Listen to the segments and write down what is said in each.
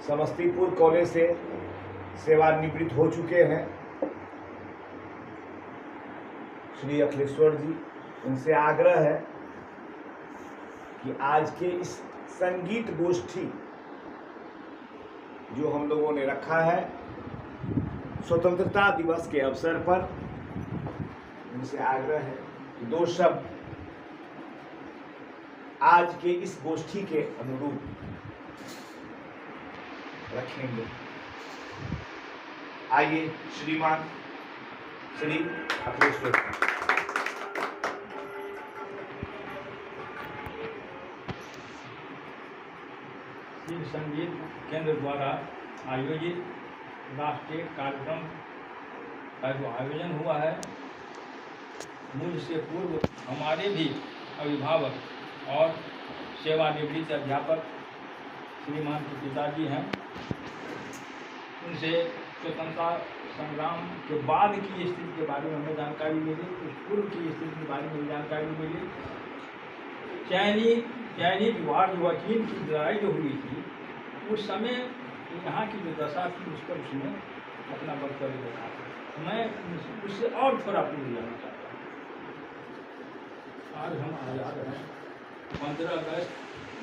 Samastipur college से सेवानिवृत्त हो चुके हैं श्री अखिलेश्वर जी। उनसे आग्रह है कि आज के इस संगीत गोष्ठी जो हम लोगों ने रखा है स्वतंत्रता दिवस के अवसर पर, उनसे आग्रह है कि 2 शब्द आज के इस गोष्ठी के अनुरूप रखेंगे। आइए श्रीमान श्री अखिलेश्वर। शिव संगीत केंद्र द्वारा आयोजित राष्ट्रीय कार्यक्रम का जो आयोजन हुआ है, मुझसे पूर्व हमारे भी अभिभावक और सेवानिवृत्त अध्यापक श्रीमान के पिताजी हैं, उनसे स्वतंत्रता संग्राम के बाद की स्थिति के बारे में हमें जानकारी मिली, उस पूर्व की स्थिति के बारे में जानकारी मिली। चयनित वार्ड वकील की लड़ाई जो हुई थी, उस समय यहाँ की जो दशा थी उस पर उसने अपना वक्तव्य रखा था। मैं उससे और थोड़ा पूर्व जाना चाहता हूँ। आज हम आज़ाद हैं। 15 अगस्त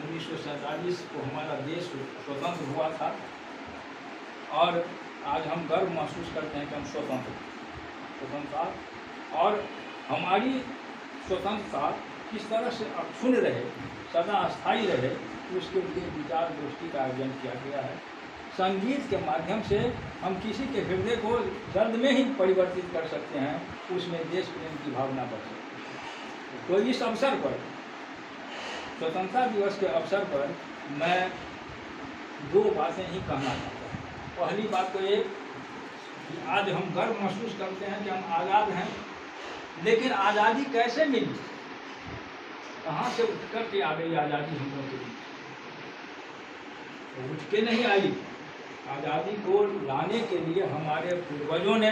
1947 को हमारा देश स्वतंत्र हुआ था और आज हम गर्व महसूस करते हैं कि हम स्वतंत्रता और हमारी स्वतंत्रता किस तरह से अक्षुण्ण रहे, सदा स्थायी रहे, उसके लिए विचार गोष्ठी का आयोजन किया गया है। संगीत के माध्यम से हम किसी के हृदय को दर्द में ही परिवर्तित कर सकते हैं, उसमें देश प्रेम की भावना बढ़ सकती है। तो इस अवसर पर, स्वतंत्रता दिवस के अवसर पर मैं 2 बातें ही कहना चाहता हूँ। पहली बात तो ये कि आज हम गर्व महसूस करते हैं कि हम आज़ाद हैं, लेकिन आज़ादी कैसे मिली, कहाँ से उठ कर के आ गई आज़ादी हम लोगों के बीच? तो उठ के नहीं आई। आज़ादी को लाने के लिए हमारे पूर्वजों ने,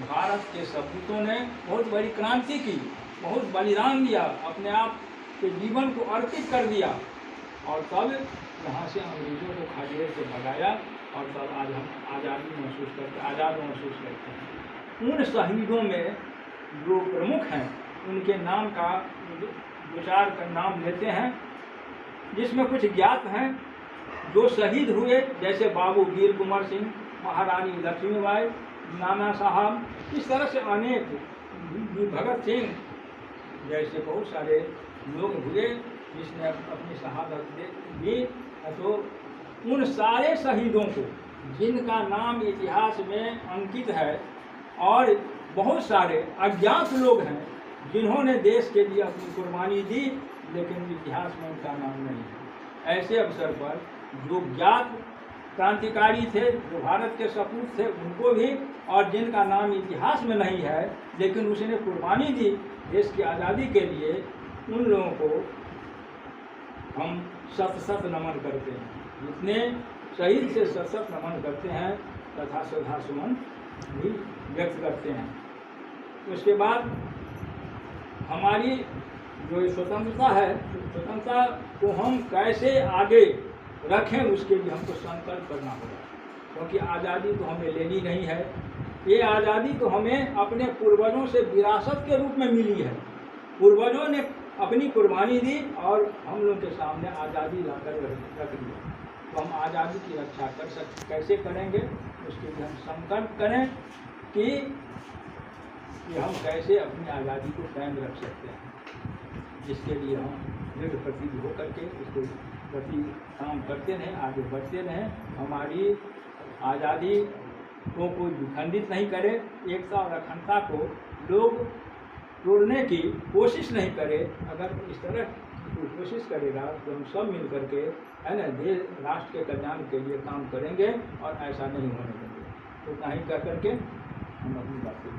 भारत के सपूतों ने बहुत बड़ी क्रांति की, बहुत बलिदान दिया, अपने आप के जीवन को अर्पित कर दिया और तब यहाँ से अंग्रेजों को खदेड़ के भगाया और तब आज हम आज़ादी महसूस करते, आज़ाद महसूस करते हैं। उन शहीदों में जो प्रमुख हैं, उनके नाम का विचार का नाम लेते हैं, जिसमें कुछ ज्ञात हैं जो शहीद हुए, जैसे बाबू वीर कुंवर सिंह, महारानी लक्ष्मीबाई, नाना साहब, इस तरह से अनेक, भगत सिंह जैसे बहुत सारे लोग हुए जिसने अपनी शहादत दी। तो उन सारे शहीदों को, जिनका नाम इतिहास में अंकित है, और बहुत सारे अज्ञात लोग हैं जिन्होंने देश के लिए अपनी कुर्बानी दी, लेकिन इतिहास में उनका नाम नहीं है। ऐसे अवसर पर जो ज्ञात क्रांतिकारी थे, जो भारत के सपूत थे, उनको भी, और जिनका नाम इतिहास में नहीं है लेकिन उसने कुर्बानी दी देश की आज़ादी के लिए, उन लोगों को हम शत नमन करते हैं। जितने शहीद से शत नमन करते हैं तथा श्रद्धा सुमन भी व्यक्त करते हैं। उसके बाद हमारी जो स्वतंत्रता है, स्वतंत्रता को हम कैसे आगे रखें, उसके लिए हमको संकल्प करना होगा, क्योंकि आज़ादी तो हमें लेनी नहीं है। ये आज़ादी तो हमें अपने पूर्वजों से विरासत के रूप में मिली है। पूर्वजों ने अपनी कुर्बानी दी और हम लोग के सामने आज़ादी लाकर रख दी। तो हम आज़ादी की रक्षा कैसे करेंगे, उसके लिए हम संकल्प करें कि हम कैसे अपनी आज़ादी को कायम रख सकते हैं, जिसके लिए हम दृढ़ प्रतिज्ञ होकर के इसके प्रति काम करते रहें, आगे बढ़ते रहें। हमारी आज़ादी को कोई विखंडित नहीं करे, एकता और अखंडता को लोग तोड़ने की कोशिश नहीं करे। अगर इस तरह की कोशिश करेगा तो हम सब मिल करके, है ना, देश राष्ट्र के कल्याण के लिए काम करेंगे और ऐसा नहीं होने देंगे। तो नहीं कर करके हम अपनी बात को